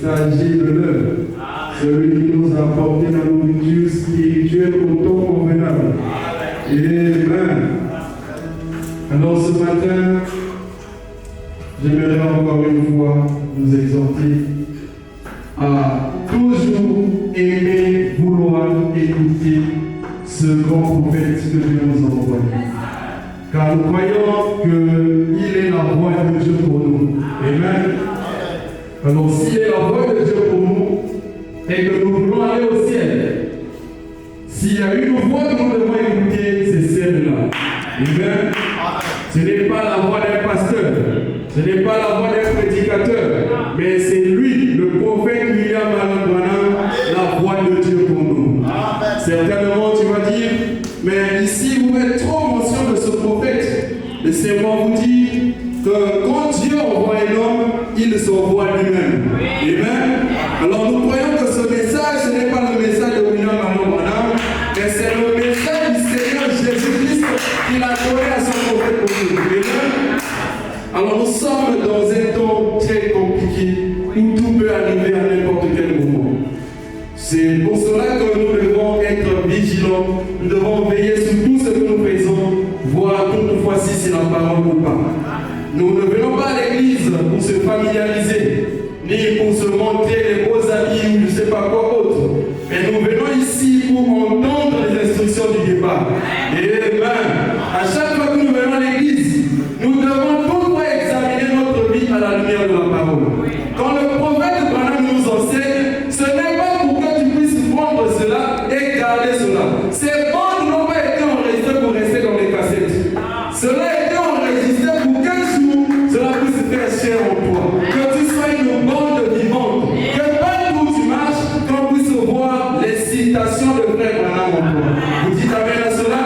messager de l'heure, celui qui nous a apporté la nourriture spirituelle au temps convenable. Amen. Alors ce matin, j'aimerais encore une fois vous exhorter à toujours aimer, vouloir écouter ce grand prophète que Dieu nous a envoyé. Car nous croyons qu'il est la voix de Dieu pour nous. Amen. Alors s'il est la voix de Dieu pour nous et que nous voulons aller au ciel, s'il y a une voix que nous devons écouter, c'est celle-là. Amen. Ce n'est pas la voix d'un pasteur, ce n'est pas la voix d'un prédicateur, mais c'est lui, le prophète William Allen Branham, la voix de Dieu pour nous. Certainement, tu vas dire, mais ici vous faites trop mention de ce prophète. Laissez-moi vous dire que quand Dieu envoie un homme, il s'envoie lui-même. Amen. Alors nous croyons que ce message, ce n'est pas le message de William Allen Branham, mais c'est le message du Seigneur Jésus-Christ qu'il a donné à son prophète pour nous. Amen. Alors nous sommes dans un temps très compliqué où tout peut arriver à n'importe quel moment. C'est pour cela que nous devons être vigilants, nous devons veiller sur tout ce que nous faisons, voir toutefois si c'est la parole ou pas. Nous ne venons pas à l'église pour se familiariser, ni pour se montrer les beaux habits ou je ne sais pas quoi autre. Mais nous venons ici pour entendre les instructions du départ. Amen. À chaque fois que nous venons à l'église, nous devons toutefois examiner notre vie à la lumière de la parole. Quand le prophète Branham nous enseigne, ce n'est pas pour que tu puisses prendre cela et garder cela. Ces bandes n'ont pas été enregistrées pour rester dans les cassettes. Cela a été enregistré pour qu'un jour, cela puisse faire chair en toi. Que tu sois une bande vivante. Que partout où tu marches, qu'on puisse voir les citations de frère Branham en toi. Vous dites amen à cela?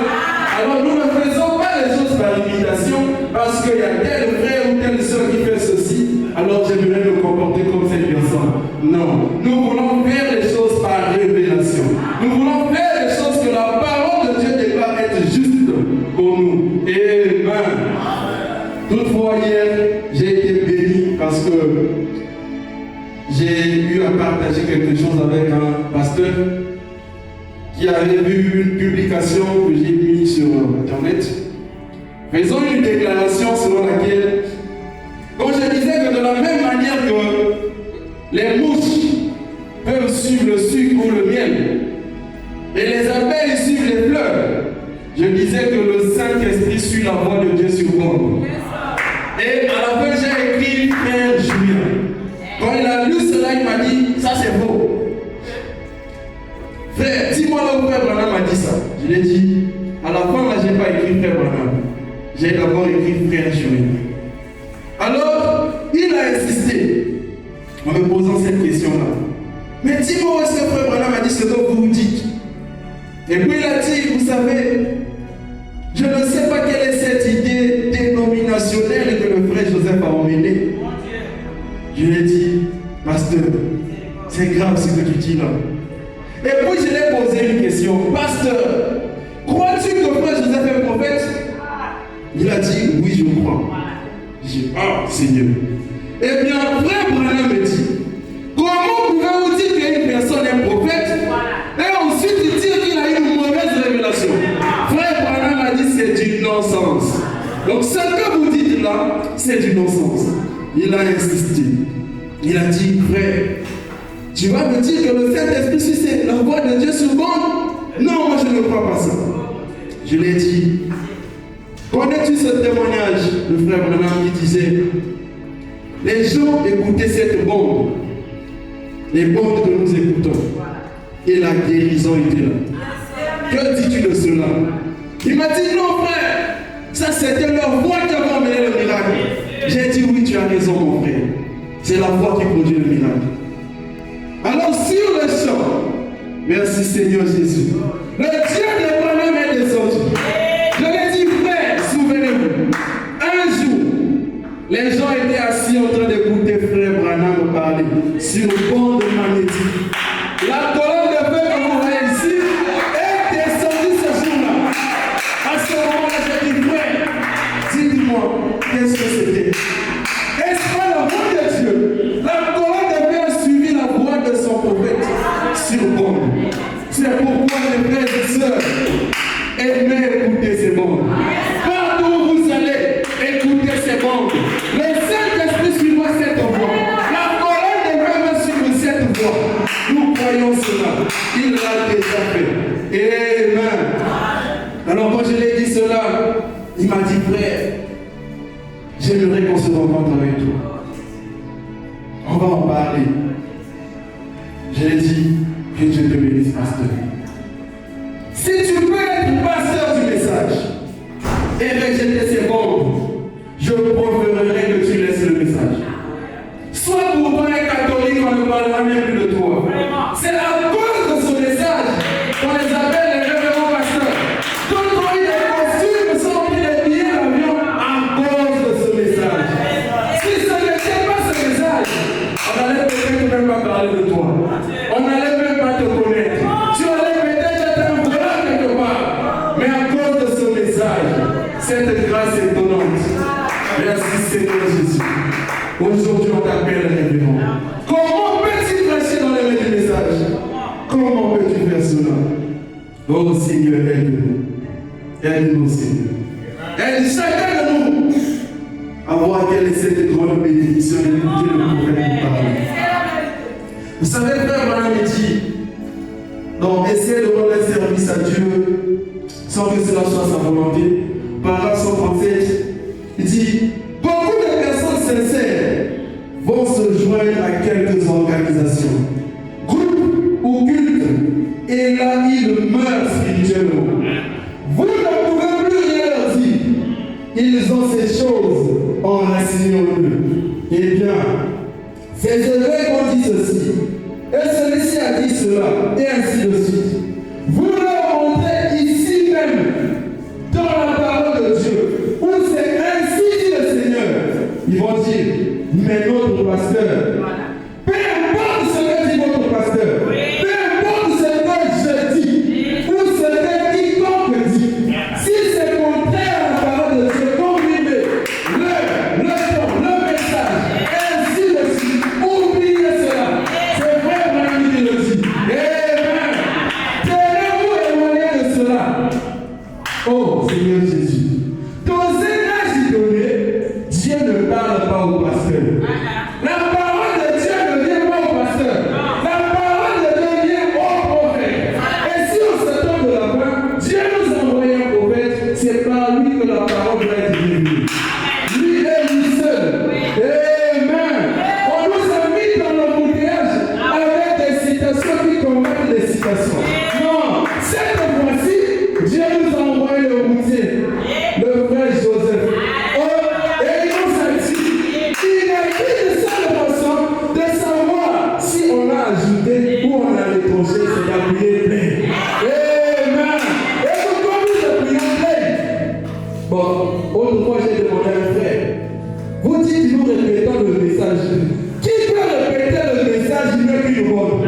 Alors nous ne faisons pas les choses par imitation, parce qu'il y a tel frère ou telle soeur qui fait ceci, alors j'aimerais me comporter comme cette personne. Non, nous voulons faire les choses par révélation. Nous voulons faire les choses que la parole de Dieu devra être juste pour nous. Amen. Toutefois, hier, j'ai été béni parce que j'ai eu à partager quelque chose avec un pasteur qui avait vu une publication que j'ai mise sur Internet, faisant une déclaration selon laquelle, quand je disais que de la même manière que les mouches peuvent suivre le sucre ou le miel, et les abeilles suivent les fleurs, je disais que le Saint-Esprit suit la voix de Dieu sur moi. Et à la fin, j'ai écrit Frère Julien. Quand il a lu cela, il m'a dit, ça c'est faux. Frère, dis-moi là où Frère Branham m'a dit ça. Je l'ai dit, à la fin, là, je n'ai pas écrit Frère Branham. J'ai d'abord écrit Frère Julien. Alors, il a insisté en me posant cette question-là. Mais dis-moi où est-ce que Frère Branham a dit ce que vous dites. Et puis il a dit, vous savez, je ne sais pas quelle est cette idée dénominationnelle que le frère Joseph a emmenée. Je lui ai dit, pasteur, c'est grave ce que tu dis là. Et puis je lui ai posé une question, pasteur, crois-tu que le frère Joseph est prophète? Il a dit, oui, je crois. J'ai dit, ah, Seigneur. Eh bien, frère Branham me dit, comment pouvez-vous dire qu'une personne est prophète et ensuite dire qu'il a une mauvaise révélation? Frère Branham a dit, c'est du non-sens. Donc ce que vous dites là, c'est du non-sens. Il a insisté. Il a dit, frère, tu vas me dire que le Saint-Esprit, c'est la voix de Dieu sur moi? Non, moi je ne crois pas ça. Je lui ai dit, connais-tu ce témoignage de frère Branham qui disait, les gens écoutaient cette bande, les bandes que nous écoutons, et la guérison était là. Que dis-tu de cela? Il m'a dit, non frère, ça c'était leur voix qui avait emmené le miracle. J'ai dit, oui, tu as raison mon frère, c'est la voix qui produit le miracle. Alors sur le champ, merci Seigneur Jésus, le Dieu de Branham est descendu. Je lui ai dit, frère, souvenez-vous, un jour, les gens étaient assis en train d'écouter frère Branham parler sur une bande magnétique. La colonne de feu que vous voyez ici est descendue ce jour-là. À ce moment-là, j'ai dit, frère, dites-moi, qu'est-ce que c'était? Est-ce pas la voix de Dieu? La colonne de feu a suivi croyons cela. Il l'a déjà fait. Amen. Alors quand je lui ai dit cela, il m'a dit, frère, j'aimerais qu'on se rencontre avec toi. On va en parler. Je lui ai dit, que Dieu te bénisse, pasteur. Si tu peux être pasteur du message et rejeter ces bombes, je préférerais que tu laisses le message. Sois pour toi un catholique, on ne parlera même plus de toi. C'est à cause de ce message qu'on les appelle les révérends pasteurs. D'autres ont eu des costumes, sont pris des billets d'avion à cause de ce message. Si ce n'était pas ce message, on n'allait peut-être même pas parler de toi. On n'allait même pas te connaître. Tu allais peut-être être un voleur quelque part. Mais à cause de ce message, cette grâce étonnante. Merci Seigneur Jésus. Aujourd'hui, on t'appelle révérend. Comment peux-tu prêcher dans les mains du message? Comment peux-tu faire cela? Oh Seigneur, aide-nous. Aide-nous, Seigneur. Aide chacun de nous à voir quelle est cette grande bénédiction d'écouter le prophète nous parler. Vous savez, frère Branham dit, donc essayez de rendre un service à Dieu sans que cela soit sa volonté. Paragraphe 137, il dit, beaucoup de personnes sincères vont se joindre à quelques organisations, groupes ou cultes, et là ils meurent spirituellement. Vous ne pouvez plus rien leur dire. Ils ont ces choses enracinées en eux. Eh bien, ces évêques ont dit ceci, et celui-ci a dit cela, et ainsi de suite. Vous leur montrez ici même, dans la parole de Dieu, où c'est ainsi dit le Seigneur. Ils vont dire, mais notre pasteur, peu importe ce que dit votre pasteur, peu importe ce que je dis, ou ce que quiconque dit, si c'est contraire à la parole de Dieu, comprimez le ton, le message, ainsi de suite, oubliez cela. C'est vrai, mon ami, il le dit. Amen. Tenez-vous éloigné de cela. Oh, Seigneur Jésus. Dans un âge donné, Dieu ne parle pas au pasteur. La parole de Dieu ne vient pas au pasteur. La parole de Dieu vient au prophète. Et si on se tombe de la main, Dieu nous a envoyé un prophète, c'est par lui que la parole doit être révélée. Lui et lui seul. Amen. On nous a mis dans l'embouteillage avec des citations qui combattent les citations. Non, cette fois-ci, Dieu nous a envoyé le routier, le frère Joseph. Et il nous a dit, il a dit de cette façon de savoir si on a ajouté ou on a répondu, c'est d'appuyer plein. Amen. Et pourquoi nous appuyons plein? Bon, autrefois j'ai demandé à un frère, vous dites nous répétons le message. Qui peut répéter le message mieux qu'une bonne?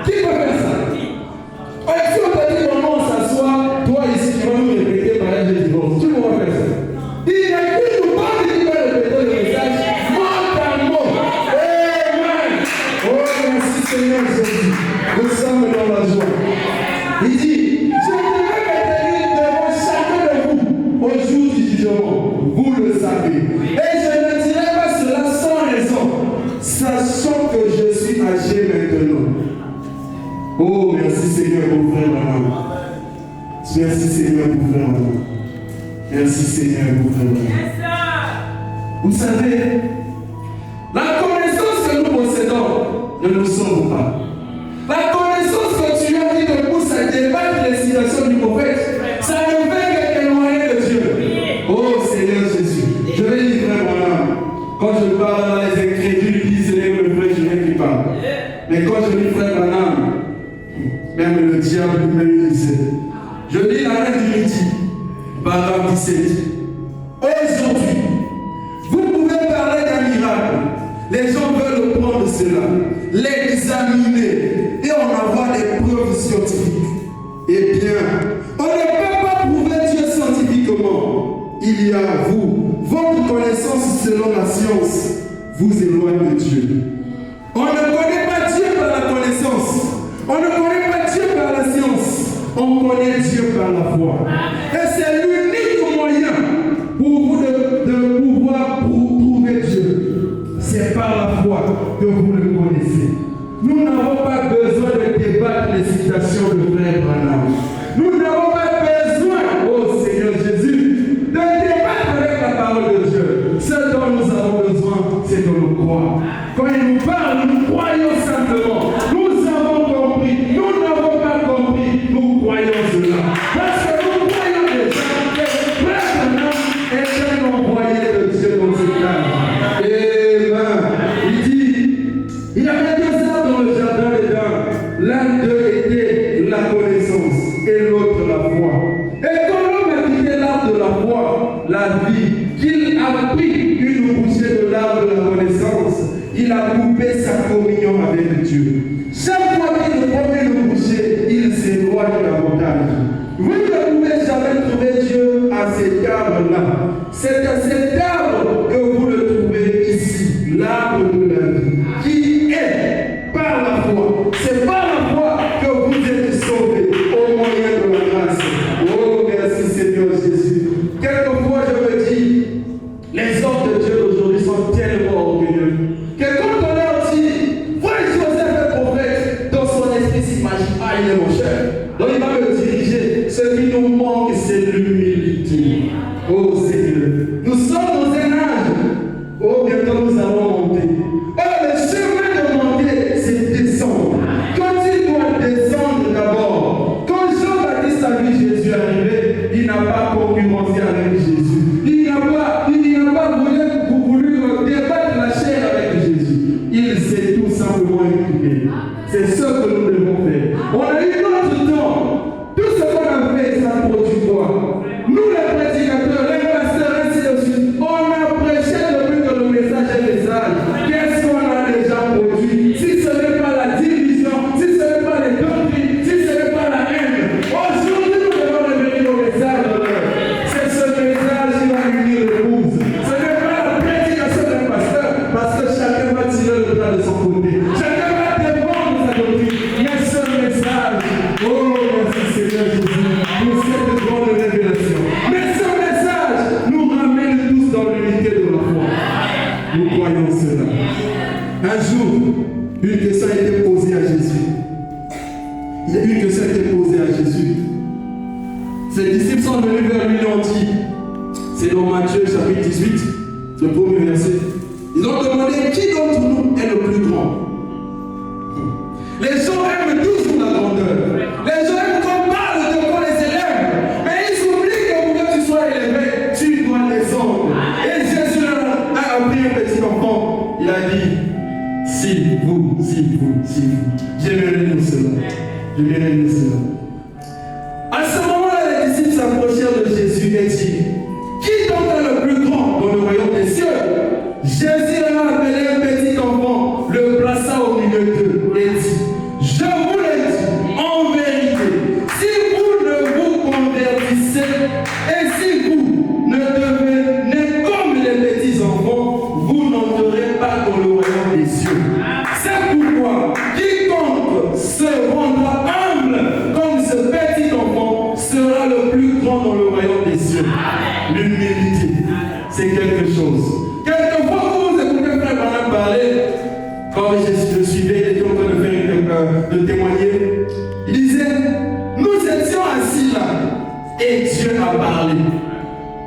Qui peut faire ça? Et si on te dit comment on s'assoit, toi ici tu vas nous répéter mariage et divorce. Qui pourra faire ça? Il n'y a qu'une bonne qui peut répéter le message mot à mot. Amen. Oh merci Seigneur Jésus. Nous sommes dans la joie. Il dit, je devais m'établir devant chacun de vous au jour du jugement. Vous le savez. Et je ne dirai pas cela sans raison, sachant que je suis âgé maintenant. Oh, merci Seigneur pour frère Branham. Merci Seigneur pour frère Branham. Merci Seigneur pour frère Branham. Vous savez, la connaissance que nous possédons ne nous sauve pas. La connaissance que tu as dit te pousse à débattre les citations du prophète, ça ne fait que t'éloigner de Dieu. Oh Seigneur Jésus, je vais dire frère Branham, quand je parle dans les incrédules, ils disent c'est le frère Julien qui parle. Mais quand je dis frère Branham, même le diable lui-même il sait. Je lis la lettre du midi, paragraphe 17. Aujourd'hui, vous pouvez parler d'un miracle. Les gens veulent prendre cela, l'examiner et en avoir des preuves scientifiques. Eh bien, on ne peut pas prouver Dieu scientifiquement. Il y a vous, votre connaissance selon la science vous éloigne de Dieu. On ne connaît pas Dieu par la connaissance. On ne connaît pas Dieu par la science. On connaît Dieu par la foi. Et c'est l'unique moyen pour vous de pouvoir trouver Dieu. C'est par la foi que vous le connaissez. Nous n'avons pas besoin de débattre les citations de Frère Branham. Nous n'avons pas besoin, oh Seigneur Jésus, de débattre avec la parole de Dieu. Ce dont nous avons besoin, c'est de nous croire. Quand il nous parle, nous croyons simplement. Nous avons compris. Nous n'avons pas compris. Nous croyons cela. Parce que nous croyons déjà que Frère Branham est un envoyé de Dieu dans ce cas. Amen. Il dit, il y avait deux arbres dans le jardin d'Éden. L'un d'eux était la connaissance et l'autre la foi. Et quand l'homme a quitté l'arbre de la foi, la vie, qu'il a pris une bouchée de l'arbre de la connaissance, il a coupé sa communion avec Dieu. Chaque fois qu'il prend une bouchée, il s'éloigne davantage. Vous ne pouvez jamais trouver Dieu à cet arbre-là. C'est à cet arbre que vous le trouvez ici, l'arbre de la vie, qui est par la foi. C'est par la foi que vous êtes sauvés au moyen de la grâce. Oh, merci Seigneur Jésus. Quelquefois, je me dis, les hommes de Dieu d'aujourd'hui sont tellement orgueilleux que quand on leur dit, voyez Joseph est prophète, dans son esprit s'imagine, ah, il est mon cher. Donc il va me diriger. Ce qui nous manque, c'est l'humilité. Oh Seigneur, nous sommes dans un âge. Oh, bientôt nous allons monter. Oh, le chemin de monter, c'est descendre. Quand il doit descendre d'abord, quand Jean-Baptiste a vu Jésus arriver, il n'a pas concurrencé avec Jésus. Il n'a pas voulu débattre la chair avec Jésus. Il s'est tout simplement écouté. C'est ce que nous devons faire. On a eu notre temps. Tout ce qu'on a fait, ça produit quoi? Nous, les prédicateurs, les pasteurs, ainsi de suite, on a prêché depuis que le message est message. Qu'est-ce qu'on a déjà produit? Si ce n'est pas la division, si ce n'est pas les doctrines, si ce n'est pas la haine, aujourd'hui nous devons revenir au message de l'heure. C'est ce message qui va unir l'épouse. Ce n'est pas la prédication d'un pasteur, parce que chacun va tirer le plat de son côté. Chacun va défendre sa doctrine. Mais ce message, oh merci Seigneur Jésus, pour cette grande révélation. Mais ce message nous ramène tous dans l'unité de la foi. Nous croyons cela. Un jour, une question a été posée à Jésus. Il y a une question a été posée à Jésus. Ses disciples sont venus vers lui et ont dit, c'est dans Matthieu chapitre 18, le premier verset. Ils ont demandé qui d'entre nous est le plus grand. Les gens aiment toujours la grandeur. Les gens aiment qu'on parle de quoi les élèves. Mais ils oublient que pour que tu sois élevé, tu dois descendre. Et Jésus a appris un petit enfant. Il a dit, si vous. J'aimerais nous cela. À ce moment-là, les disciples s'approchèrent de Jésus et dirent, qui donc est le plus grand dans le royaume des cieux? Jésus a appelé un petit enfant, le plaça au milieu d'eux et dit, je vous le dis, en vérité, si vous ne vous convertissez et si vous ne devenez comme les petits enfants, vous n'entrerez pas dans le royaume des cieux. C'est pourquoi quiconque se rendra humble comme ce petit enfant sera le plus grand dans le royaume des cieux. L'humilité, c'est quelque chose. Quelquefois, vous écoutez Frère Branham parler, quand je suivais, il était en train de témoigner. Il disait, nous étions assis là et Dieu a parlé.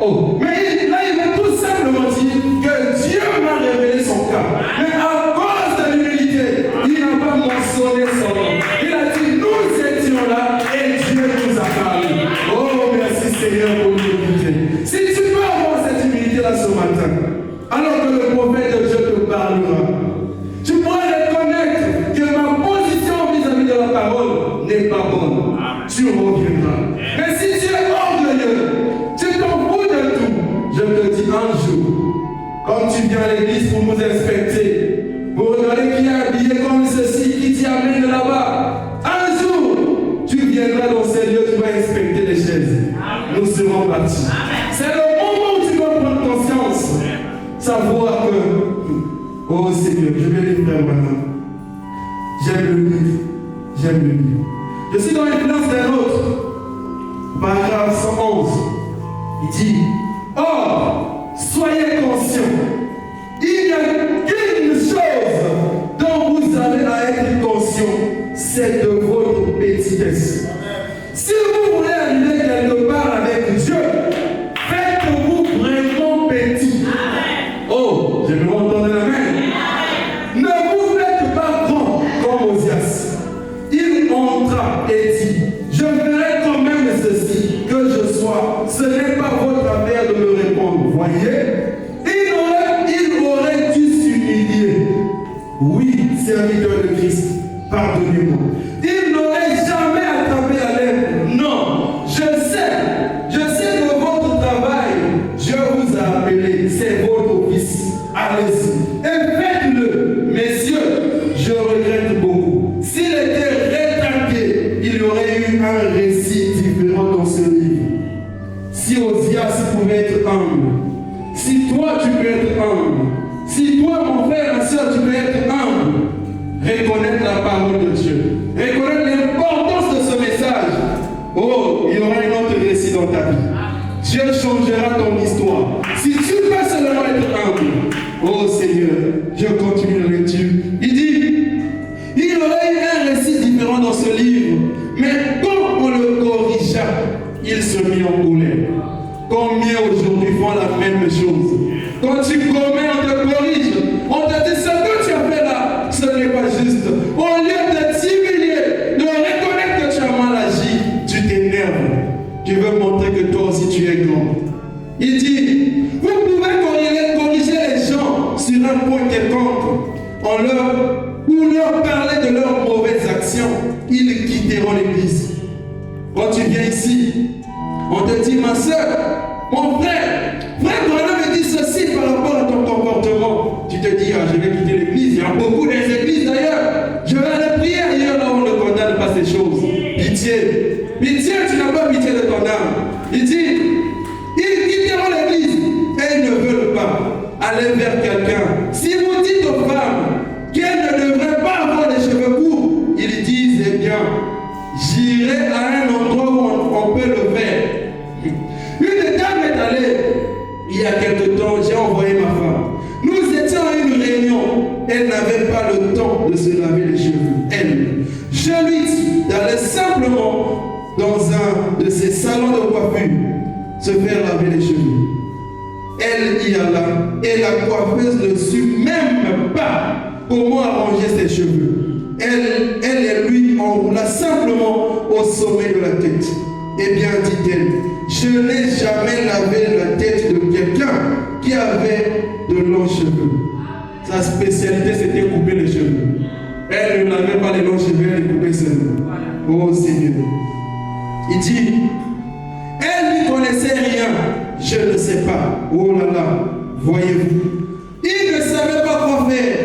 Oh, mais là il veut tout simplement dire que Dieu m'a révélé son cas. Mais à cause de l'humilité, il n'a pas mentionné son nom. Il a dit, nous étions là et Dieu nous a parlé. Oh, merci Seigneur pour l'humilité. Si tu peux avoir cette humilité-là ce matin, alors que le prophète de Dieu te parlera, tu pourras reconnaître que ma position vis-à-vis de la parole n'est pas bonne. Tu reviendras. Mais si tu es orgueilleux, tu t'en fous de tout, je te dis un jour, quand tu viens à l'église pour nous inspecter, pour regarder qui est habillé comme ceci, qui t'y amène là-bas, un jour, tu viendras dans ces lieux, tu vas inspecter les chaises. Nous serons partis. C'est le moment où tu dois prendre conscience, savoir que, oh Seigneur, je vais les faire maintenant. J'aime le livre. Je suis dans l'influence d'un autre. Paragraphe 111. Il dit, or, soyez conscients, il n'y a qu'une chose dont vous avez à être conscients. c'est de votre petitesse. Si vous voulez arriver quelque part avec Dieu, faites-vous vraiment petit. Oh, je vais entendre la main. Ne vous faites pas grand comme Osias. Il entra et dit, je ferai quand même ceci, que je sois. Ce n'est pas votre affaire de me répondre. Voyez, il aurait dû s'humilier. Oui, serviteur de Christ, pardonnez-moi. Il n'aurait jamais attrapé la lèvre. Non, je sais que votre travail, Dieu vous a appelé, c'est votre office. Allez-y et faites-le. Messieurs, je regrette beaucoup. S'il était rétracté, il y aurait eu un récit différent dans ce livre. Si Osias pouvait être humble, si toi tu peux être humble, si toi mon frère, ma soeur, tu peux être humble, reconnaître la parole de Dieu, reconnaître l'importance de ce message, oh, il y aura un autre récit dans ta vie. Dieu changera ton histoire. Si tu peux seulement être humble, oh Seigneur, je continue la lecture. Il dit, il y aurait eu un récit différent dans ce livre, mais quand on le corrigea, il se mit en colère. Combien aujourd'hui font la même chose? Quand tu commets, on te corrige. On te dit ce que tu as fait là, ce n'est pas juste. Au lieu de t'humilier, de reconnaître que tu as mal agi, tu t'énerves. Tu veux montrer que toi aussi tu es grand. Il dit, vous pouvez corriger les gens sur un point quelconque ou leur parler de leurs mauvaises actions. Ils quitteront l'église. Quand tu viens ici, on te dit, ma soeur, mon frère Branham me dit ceci par rapport à ton comportement. Tu te dis, ah, je vais quitter l'église. Il y a beaucoup d'églises d'ailleurs. Je vais aller prier ailleurs là où on ne condamne pas ces choses. Pitié. Pitié, tu n'as pas pitié de ton âme. Il dit, ils quitteront l'église et ils ne veulent pas aller vers quelqu'un. Si vous dites aux femmes qu'elles ne devraient pas avoir les cheveux courts, ils disent, eh bien, j'irai à un endroit où on peut le faire. Une dame est allée, il y a quelque temps, j'ai envoyé ma femme. Nous étions à une réunion, elle n'avait pas le temps de se laver les cheveux. Elle, je lui dis d'aller simplement dans un de ces salons de coiffure, se faire laver les cheveux. Elle y alla et la coiffeuse ne sut même pas comment arranger ses cheveux. Elle et lui enroula simplement au sommet de la tête. Eh bien, dit-elle, je n'ai jamais lavé la tête de quelqu'un qui avait de longs cheveux. Sa spécialité, c'était couper les cheveux. Elle ne lavait pas les longs cheveux, elle les coupait seulement. Oh Seigneur. Il dit, elle n'y connaissait rien. Je ne sais pas. Oh là là, voyez-vous. Il ne savait pas quoi faire.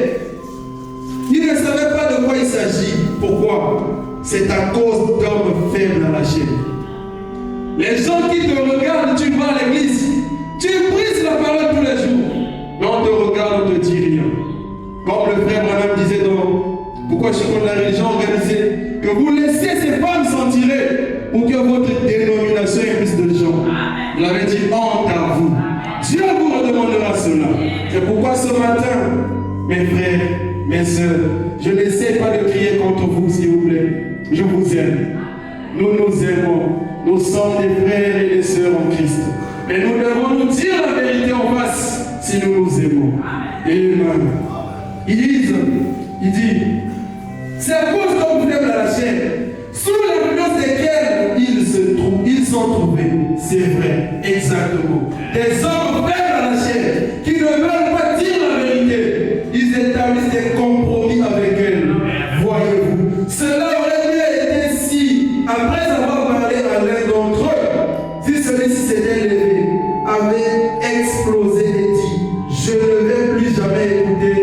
Il ne savait pas de quoi il s'agit. Pourquoi? C'est à cause d'hommes faibles à la chair. Les gens qui te regardent, tu vas à l'église, tu brises la parole tous les jours. Mais on te regarde, on ne te dit rien. Comme le frère Branham disait dans Pourquoi je compte la religion organisée, que vous laissez ces femmes s'en tirer pour que votre dénomination ait plus de gens. Il avait dit honte à vous. Dieu vous redemandera cela. C'est pourquoi ce matin, mes frères, mes sœurs, je n'essaie pas de crier contre vous, s'il vous plaît. Je vous aime. Nous nous aimons. Nous sommes des frères et des sœurs en Christ. Mais nous devons nous dire la vérité en face si nous nous aimons. Amen. Il dit, c'est à cause d'hommes faibles à la chair, sous l'influence desquels ils sont trouvés. C'est vrai, exactement. Des hommes faibles à la chair qui ne veulent pas dire la vérité. Ils établissent des compromis avec elle. Voyez-vous, cela aurait mieux été si, après avoir parlé à l'un d'entre eux, si celui-ci s'était levé, avait explosé et dit, je ne vais plus jamais écouter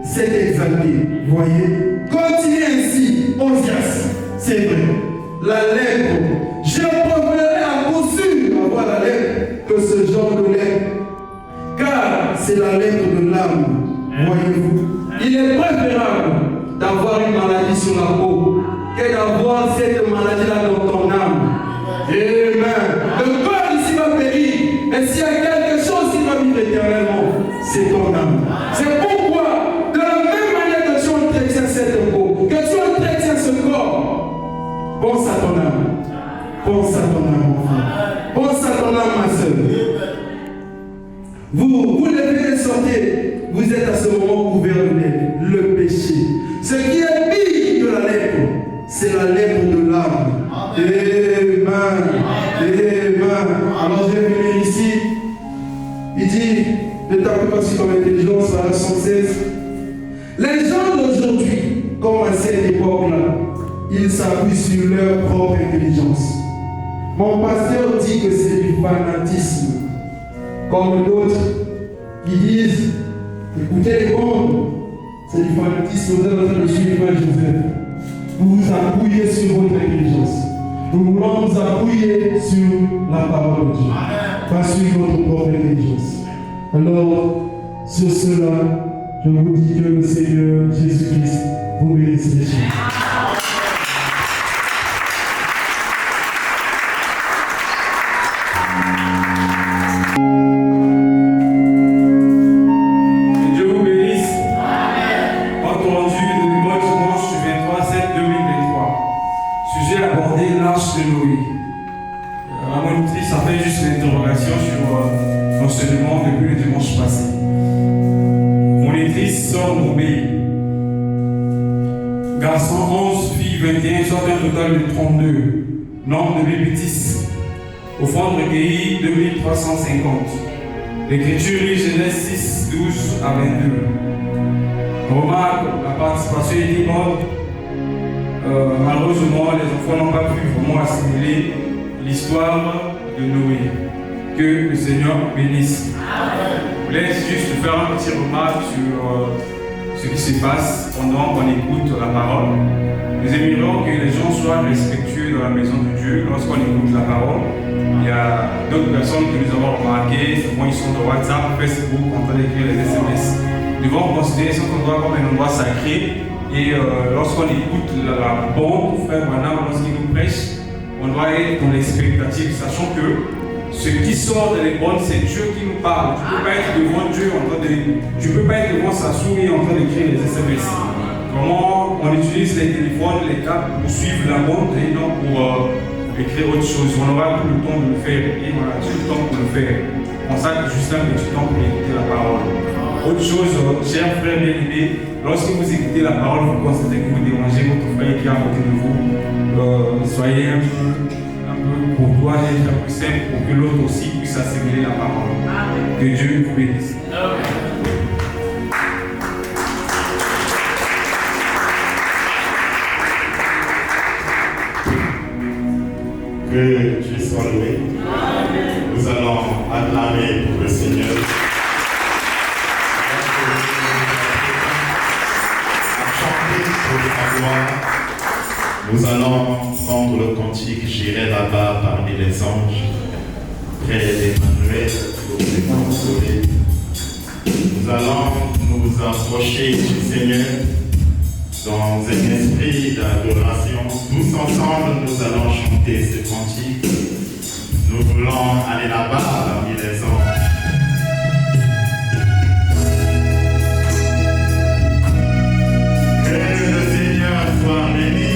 cet exalté. Voyez, continuez ainsi, Osias, c'est vrai. La lèpre, je préférerais à coup sûr avoir la lèpre que ce genre de lèpre, car c'est la lèpre de l'âme. Voyez-vous, il est préférable d'avoir une maladie sur la peau que d'avoir cette maladie-là dans ton âme. Amen. Le corps ici va périr, mais s'il y a quelque chose qui va vivre éternellement, c'est ton âme. C'est pourquoi, de la même manière que tu entretiens cette peau, que tu entretiens ce corps, c'est la lèpre de l'âme. Amen. Amen. Alors j'ai venu ici. Il dit, ne tapez pas sur ton intelligence, ça va sans cesse. Les gens d'aujourd'hui, comme à cette époque-là, ils s'appuient sur leur propre intelligence. Mon pasteur dit que c'est du fanatisme. Comme d'autres qui disent, écoutez les bandes, c'est du fanatisme, vous êtes en train de suivre Joseph. Vous vous appuyez sur votre intelligence. Nous voulons nous appuyer sur la parole de Dieu, pas sur votre propre intelligence. Alors, sur cela, je vous dis que le Seigneur Jésus-Christ vous bénisse les gens. Garçon 11, fille 21, soit un total de 32. Nombre de bébés 10. Offrande recueillie 2350. L'écriture lit Genèse 6, 12 à 22. Remarque, la participation était bonne. Malheureusement, les enfants n'ont pas pu vraiment assimiler l'histoire de Noé. Que le Seigneur bénisse. Je laisse juste faire un petit remarque sur ce qui se passe pendant qu'on écoute la parole. Nous aimerions que les gens soient respectueux dans la maison de Dieu lorsqu'on écoute la parole. Il y a d'autres personnes que nous avons remarquées, souvent ils sont sur WhatsApp, Facebook, en train d'écrire les SMS. Nous devons considérer cet endroit comme un endroit sacré et lorsqu'on écoute la bande, frère Branham, lorsqu'il nous prêche, on doit être dans l'expectative, sachant que ce qui sort de les bonnes, c'est Dieu qui nous parle. Tu ne peux pas être devant Dieu en train de. Tu ne peux pas être devant sa souris en train d'écrire les SMS. Comment on utilise les téléphones, les câbles pour suivre la montre et non pour écrire autre chose. On aura tout le temps de le faire et on a tout le temps pour le faire. On consacre juste un petit temps pour écouter la parole. Autre chose, chers frères bien-aimés, lorsque vous écoutez la parole, vous constatez que vous dérangez votre frère qui est à côté de vous. Soyez un peu courtois et un peu simple pour que l'autre aussi puisse assimiler la parole. Que Dieu vous bénisse. Que Dieu soit loué. Nous allons acclamer pour le Seigneur. Chanter pour sa gloire. Nous allons prendre le cantique J'irai là-bas parmi les anges, près d'Emmanuel, pour les consoler. Nous allons nous approcher du Seigneur dans un esprit d'adoration. Tous ensemble, nous allons chanter ce cantique. Nous voulons aller là-bas parmi les anges. Que le Seigneur soit béni.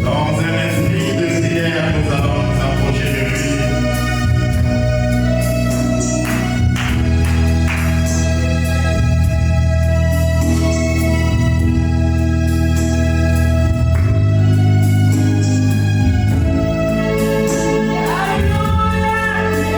Dans un esprit de prière, nous allons nous approcher de lui. Alléluia.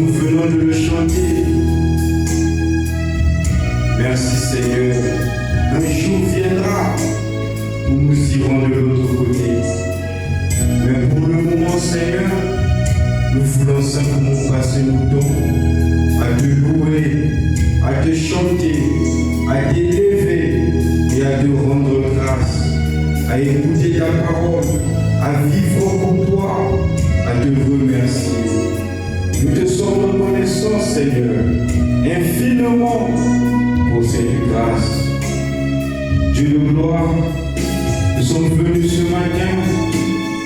nous venons de le chanter. Merci Seigneur. Un jour viendra où nous irons de l'autre côté. Mais pour le moment, Seigneur, nous voulons simplement passer nos temps à te louer, à te chanter, à t'élever et à te rendre grâce, à écouter ta parole, à vivre pour toi, à te remercier. Nous te sommes reconnaissants, Seigneur, infiniment pour cette grâce. Dieu de gloire, nous sommes venus ce matin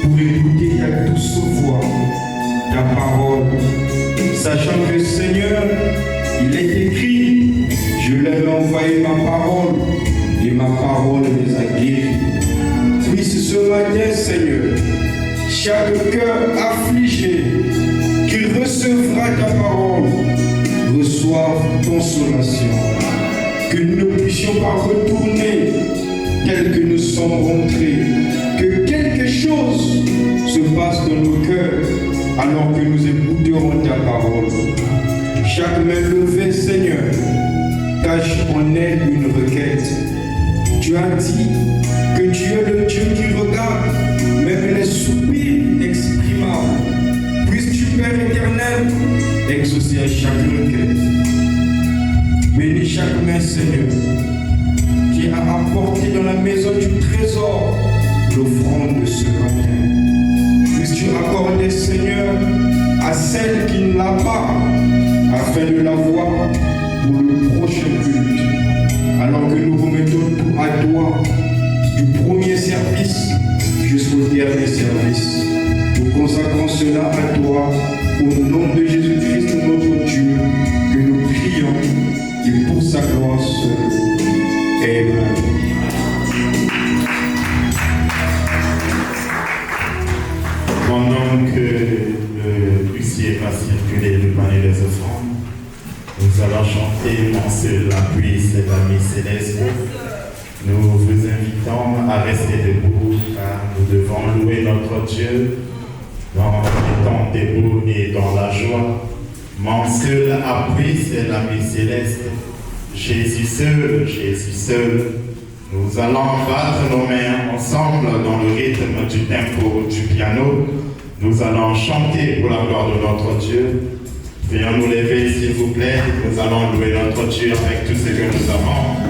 pour écouter ta douce voix, ta parole, sachant que Seigneur, il est écrit, je leur ai envoyé ma parole et ma parole les a guéris. Puisse ce matin, Seigneur, chaque cœur affligé qui recevra ta parole reçoive consolation. Que nous ne puissions pas retourner tel que nous sommes rentrés. Que quelque chose se passe dans nos cœurs alors que nous écouterons ta parole. Chaque main levée, Seigneur, cache en elle une requête. Tu as dit que tu es le Dieu qui regarde même les soupirs inexprimables. Puisses-tu, Père éternel, exaucer à chaque requête. Bénis chaque main, Seigneur, qui a apporté dans la maison du trésor l'offrande de ce matin. Puisses-tu accorder, Seigneur, à celle qui ne l'a pas, afin de l'avoir pour le prochain culte. Alors que nous remettons tout à toi, du premier service jusqu'au dernier service. Nous consacrons cela à toi, au nom de Jésus-Christ, notre Dieu, que nous prions et pour sa gloire seule. Amen. Pendant que le huissier va circuler le panier des offrandes, nous allons chanter Mon seul appui, c'est l'ami céleste. Nous vous invitons à rester debout car nous devons louer notre Dieu en étant debout et dans la joie. Mon seul appui, c'est l'ami céleste. Jésus seul. Nous allons battre nos mains ensemble dans le rythme du tempo du piano. Nous allons chanter pour la gloire de notre Dieu. Veuillez nous lever, s'il vous plaît. Nous allons louer notre Dieu avec tout ce que nous avons.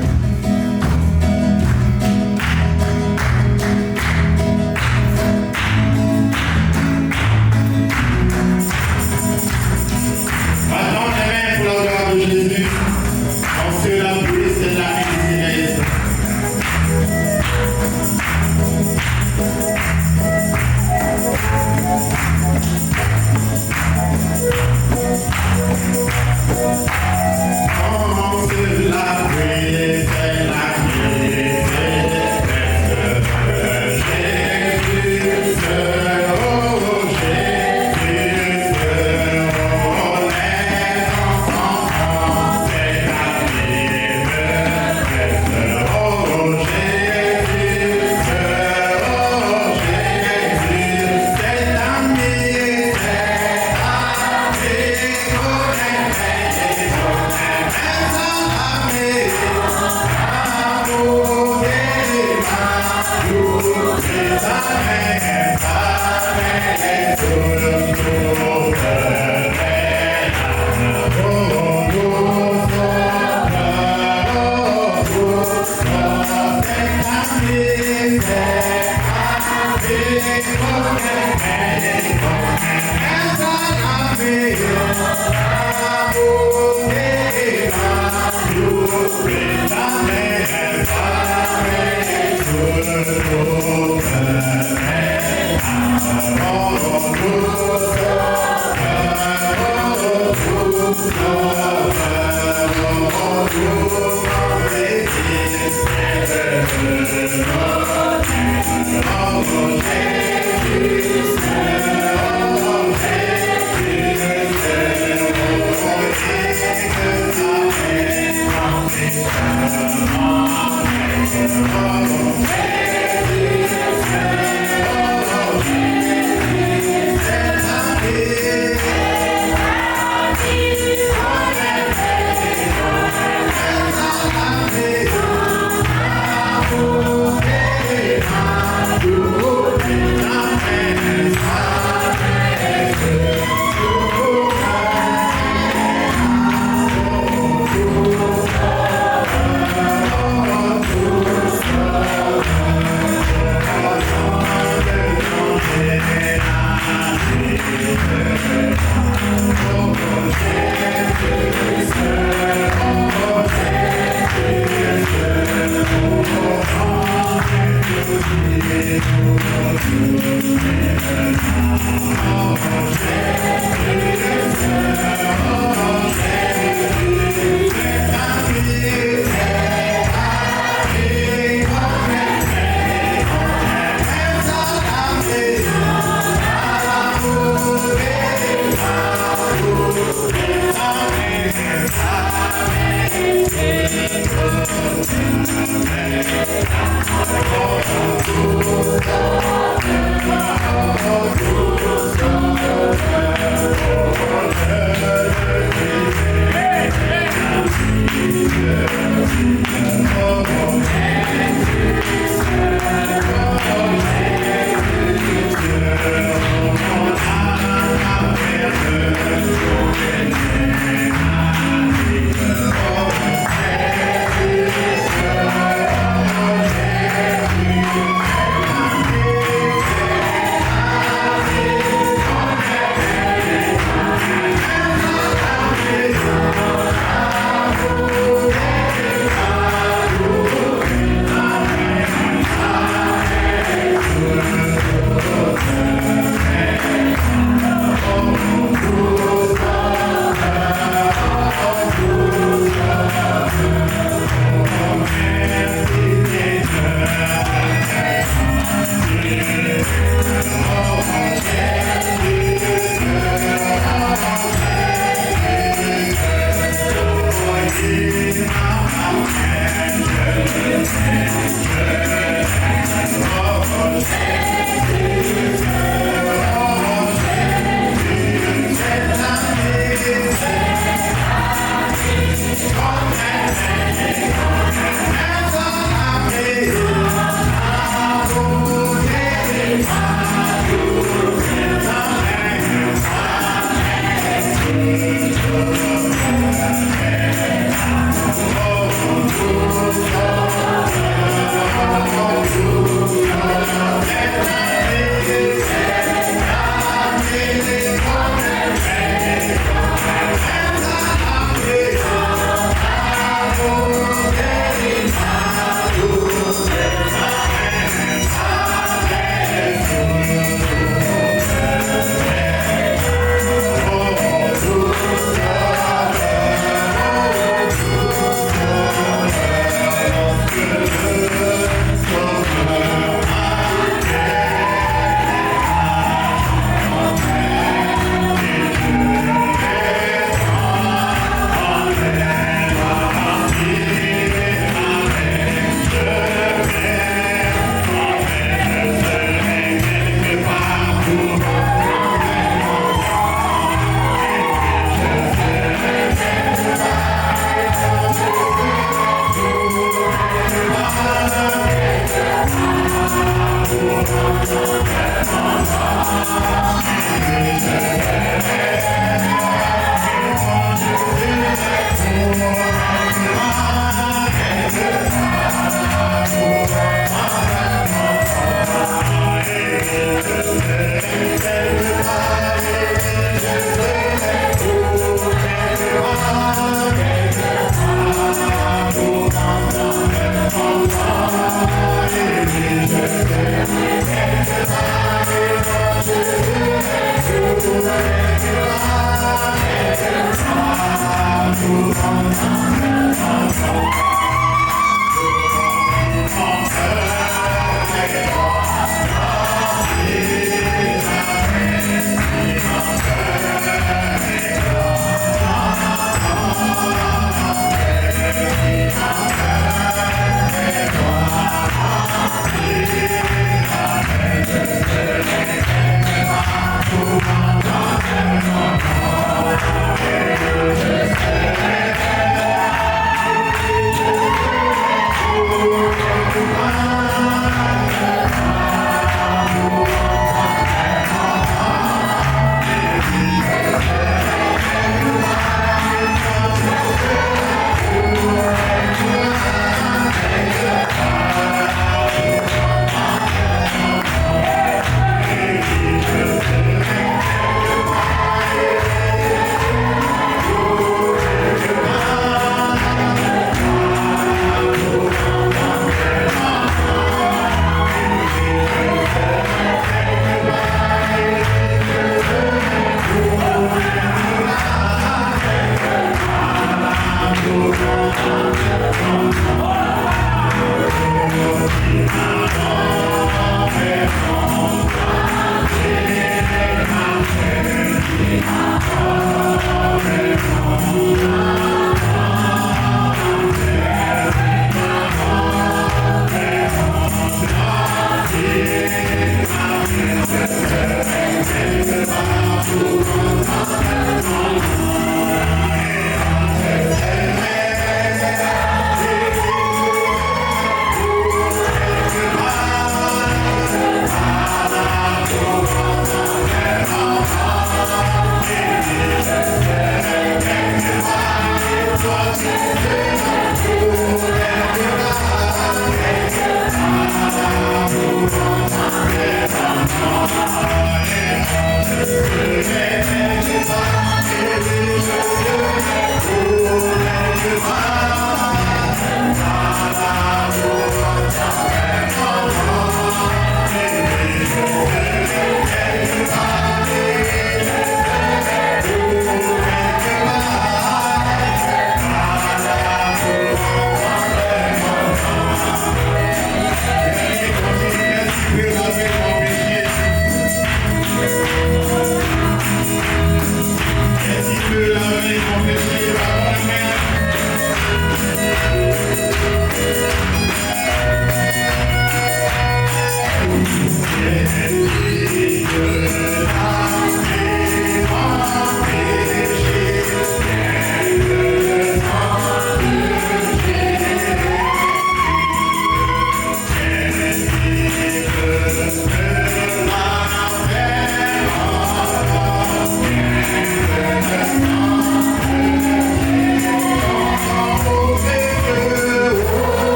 Amen.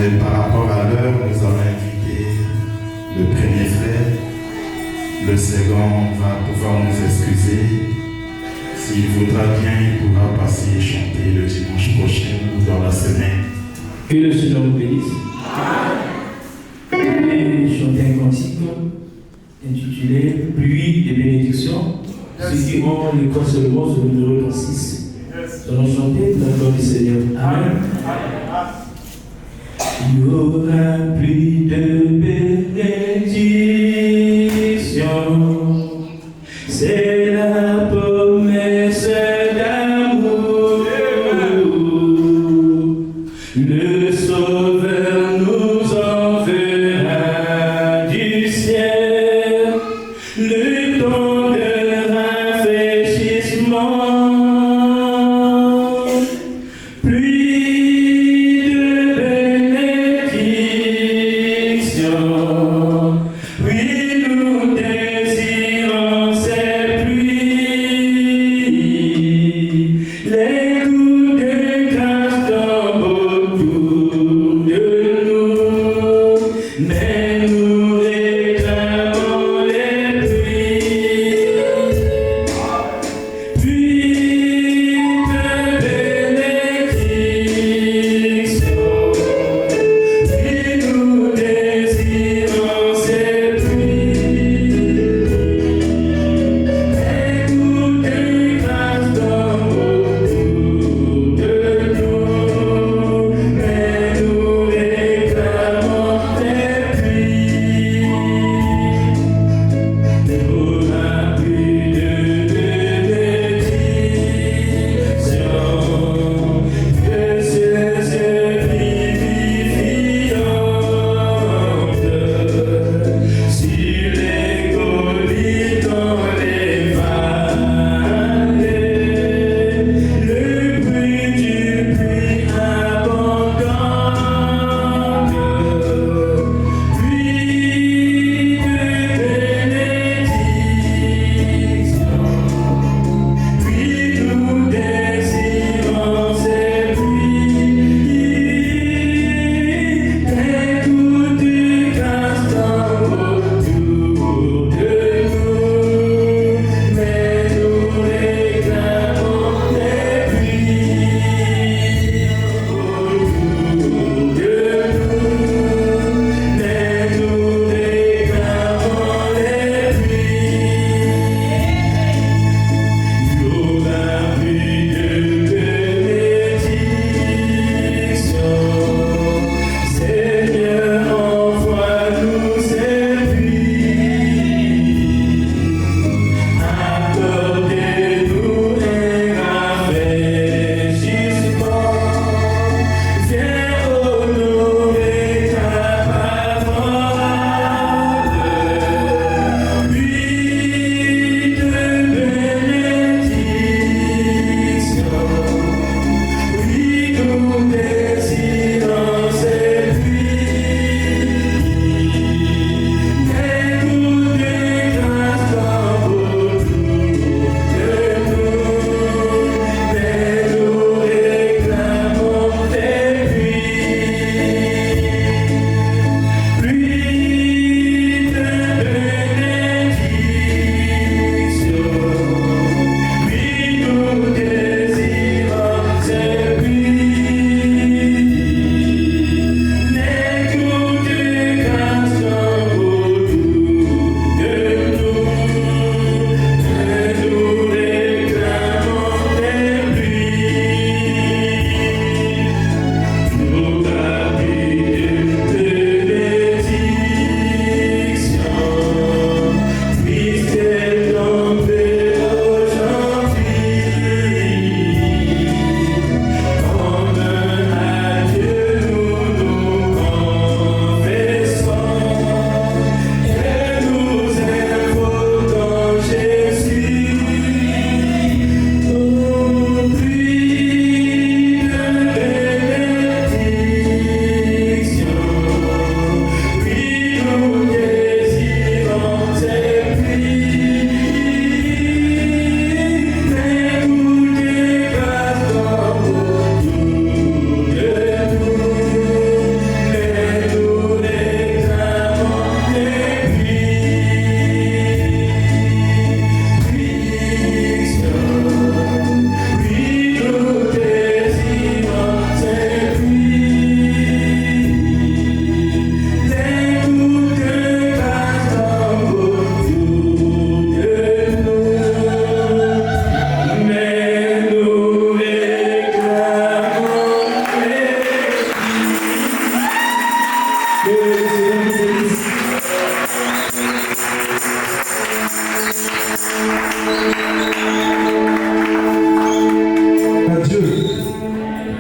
Mais par rapport à l'heure, nous allons inviter le premier frère. Le second va pouvoir nous excuser. S'il voudra bien, il pourra passer et chanter le dimanche prochain ou dans la semaine. Que le Seigneur vous bénisse. Je vais chanter un cantique intitulé Pluie des bénédictions. Ceux qui ont les corps seulement sur le numéro 36. Nous allons chanter pour la gloire du Seigneur. Amen. Il y aura pluie de bénédictions. C'est la promesse d'amour. Le Sauveur nous enverra du ciel le temps de rafraîchissement. Pluie de bénédictions.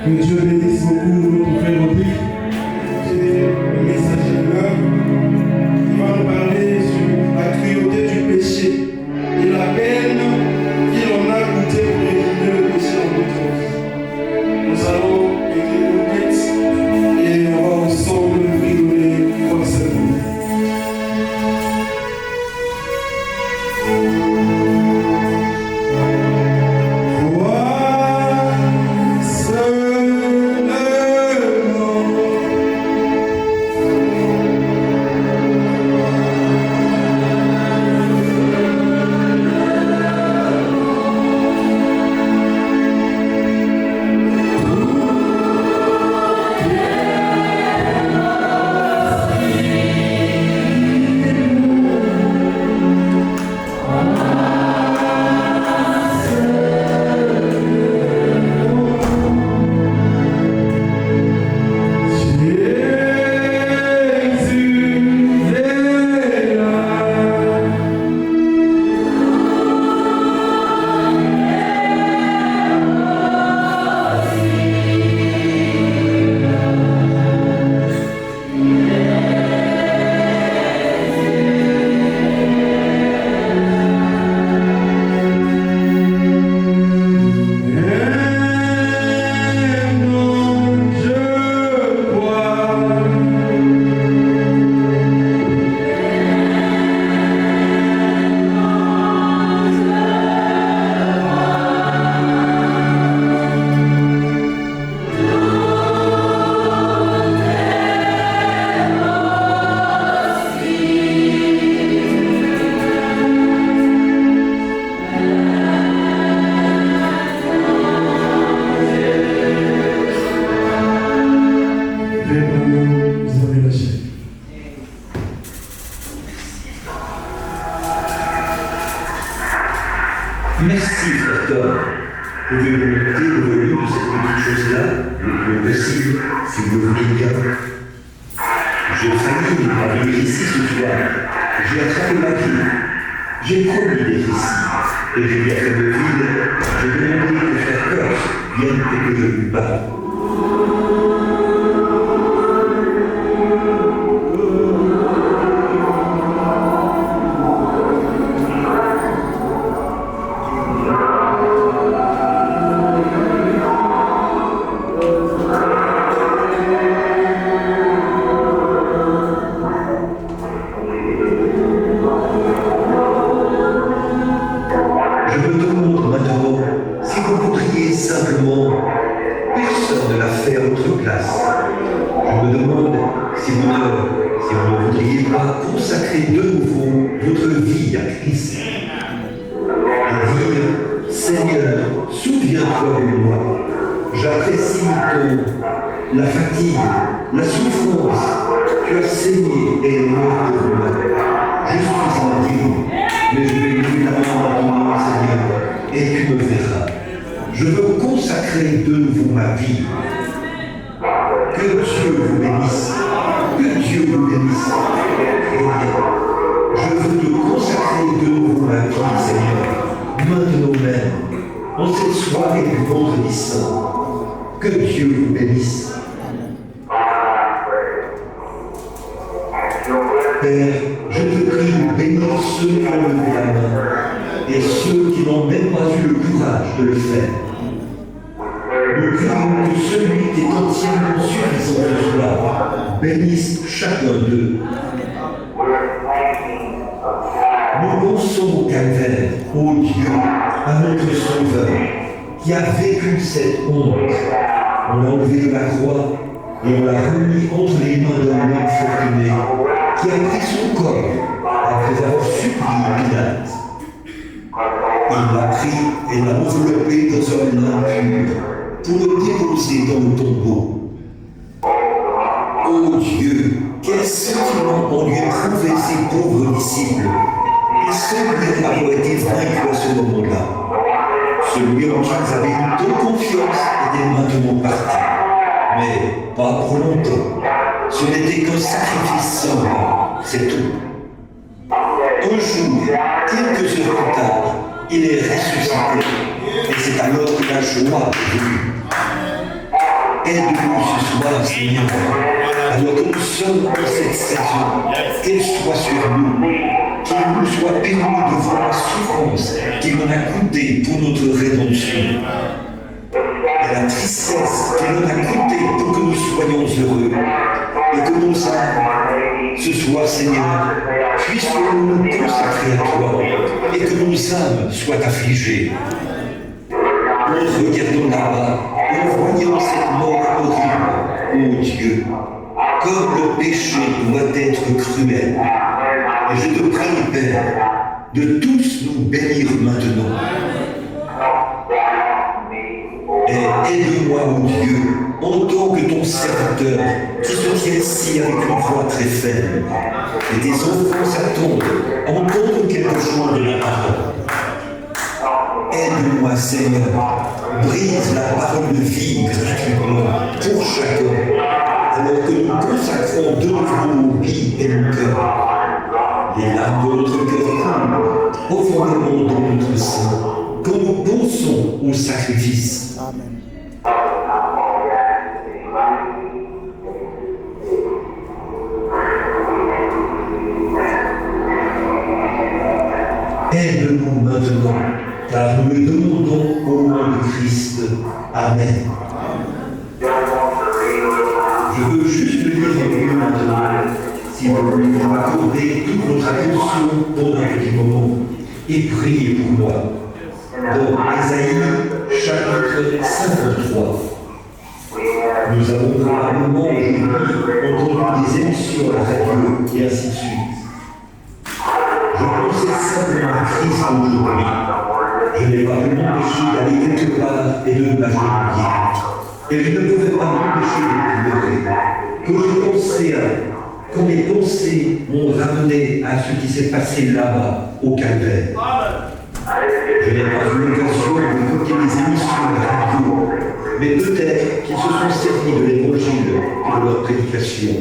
Que Dieu bénisse beaucoup notre frère Rodrigue. C'est le messager là. Il va nous parler sur la cruauté du péché et la peine qu'il en a coûté pour éliminer le péché en notre vie. Nous allons écrire nos textes et on va ensemble rigoler forcément. Merci, frère Tom. Pouvez-vous monter le volume de cette petite chose-là, le possible, si vous le voulez bien. J'ai failli arriver ici ce soir. J'ai attrapé ma vie. J'ai promis d'être ici. Et j'ai bien fait de ville. J'ai demandé que frère Corse vienne et que je lui parle. La fatigue, la souffrance, tu as saigné et est mort pour moi. Je suis indigne, mais je vais évidemment à ton nom, Seigneur, et tu me verras. Je veux consacrer de nouveau ma vie. Que Dieu vous bénisse. Que Dieu vous bénisse. Je veux te consacrer de nouveau ma vie, Seigneur, maintenant même, en cette soirée du vendredi saint. Que Dieu vous bénisse. Père, je te prie de bénir ceux qui ont levé la main et ceux qui n'ont même pas eu le courage de le faire. Nous prions que celui qui est entièrement suffisant ce soir bénisse chacun d'eux. Nous pensons au calvaire, ô Dieu, à notre Sauveur, qui a vécu cette honte. On l'a enlevé de la croix et on l'a remis entre les mains d'un homme fortuné qui a pris son corps après avoir supplié Pilate. Il l'a pris et l'a enveloppé dans un lin pur pour le déposer dans le tombeau. Ô Dieu, quel sentiment ont dû éprouver ces pauvres disciples et semblaient avoir été vaincus à ce moment-là. Celui en qui ils avaient eu toute confiance était maintenant parti. Mais pas pour longtemps. Ce n'était qu'un sacrifice simple, c'est tout. Un jour, quelques heures plus tard, il est ressuscité. Et c'est alors que la joie est venue. Aide-nous ce soir, Seigneur, alors que nous sommes dans cette saison, qu'elle soit sur nous, qu'il nous soit permis de voir la souffrance qu'il en a coûté pour notre rédemption, et la tristesse qu'il en a coûté pour que nous soyons heureux, et que nos âmes, ce soir, Seigneur, puissent nous consacrer à toi, et que nos âmes soient affligées. Nous regardons là-bas, et nous voyons cette mort horrible, ô Dieu, comme le péché doit être cruel. Et je te prie, Père, de tous nous bénir maintenant. Et aide-moi, ô Dieu, en tant que ton serviteur, qui se tient ici avec une voix très faible, et tes enfants s'attendent à entendre quelque chose de la parole. Aide-moi, Seigneur, brise la parole de vie gratuitement pour chacun, alors que nous consacrons de nouveau nos vies et nos cœurs. Les larmes de notre cœur coulent profondément dans notre sein, quand nous pensons au sacrifice. Aide-nous maintenant, car nous le demandons au nom de Christ. Amen. Je veux juste lire avec vous maintenant, si vous voulez m'accorder toute votre attention pendant un petit moment, et prier pour moi. Dans Ésaïe, chapitre 53. Nous avons probablement aujourd'hui entendu des émissions à la radio et ainsi de suite. Je pensais simplement à Christ aujourd'hui. Je n'ai pas pu m'empêcher d'aller quelque part et de m'agenouiller. Et je ne pouvais pas m'empêcher de pleurer. Quand mes pensées m'ont ramené à ce qui s'est passé là-bas, au calvaire. Je n'ai pas eu l'occasion d'écouter les émissions de radio, mais peut-être qu'ils se sont servis de l'évangile pour leur prédication.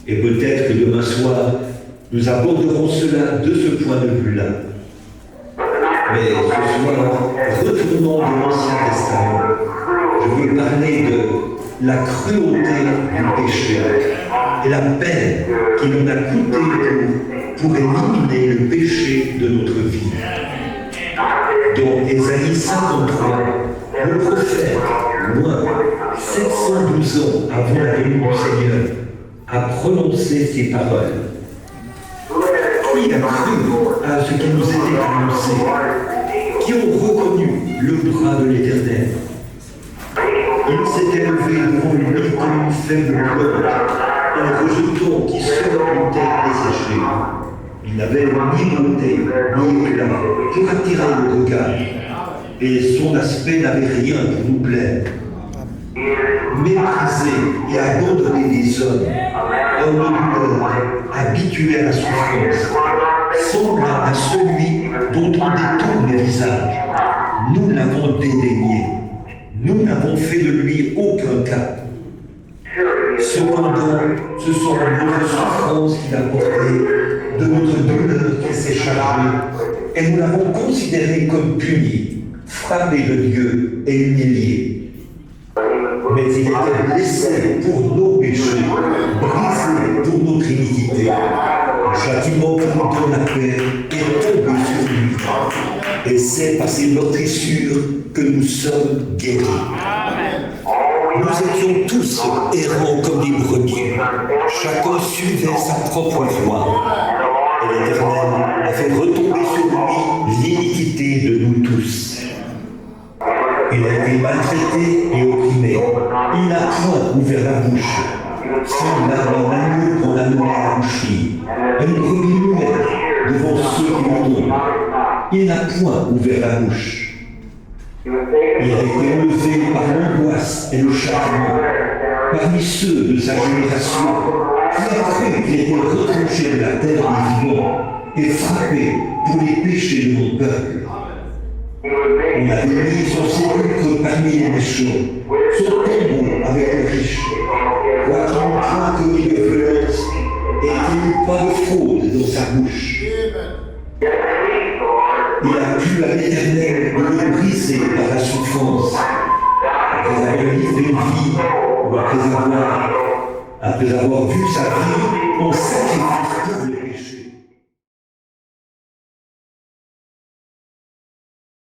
Et peut-être que demain soir, nous aborderons cela de ce point de vue-là. Mais ce soir, retournons de l'Ancien Testament. Je veux parler de la cruauté du péché et la peine qu'il en a coûté pour éliminer le péché de notre vie. Dans Ésaïe 53, le prophète, loin, 712 ans avant la venue du Seigneur, a prononcé ces paroles. Qui a cru à ce qui nous était annoncé? Qui ont reconnu le bras de l'Éternel? Il s'était levé devant lui comme une faible plante, un rejeton qui sort une terre desséchée. Il n'avait ni beauté, ni éclat pour attirer le regard, et son aspect n'avait rien pour nous plaire. Méprisé et abandonné des hommes, homme de douleur, habitué à la souffrance, semblable à celui dont on détourne le visage. Nous l'avons dédaigné, nous n'avons fait de lui aucun cas. Cependant, ce sont nos souffrances qu'il a portées, de notre douleur qui s'est chargée, et nous l'avons considéré comme puni, frappé de Dieu et humilié. Mais il était blessé pour nos péchés, brisé pour notre iniquité. Le châtiment qui nous donne la paix est tombé sur lui, et c'est par ses meurtrissures que nous sommes guéris. Nous étions tous errants comme des brebis. Chacun suivait sa propre voie. Et l'Éternel a fait retomber sur lui l'iniquité de nous tous. Il a été maltraité et opprimé. Il n'a point ouvert la bouche. Semblable à un agneau qu'on a mené à la boucherie. Une brebis muette devant ceux qui l'entendent. Il n'a point ouvert la bouche. Il a été enlevé par l'angoisse et le chagrin, parmi ceux de sa génération, qui a cru qu'il était retranché de la terre des vivants et frappé pour les péchés de mon peuple. On a mis son sépulcre parmi les méchants, son tombeau avec les riches, quoiqu'il n'eût point commis de violence et qu'il n'eût pas de fraude dans sa bouche. Il a plu à l'Éternel de le briser par la souffrance. après avoir livré une vie, ou après avoir vu sa vie en sacrifice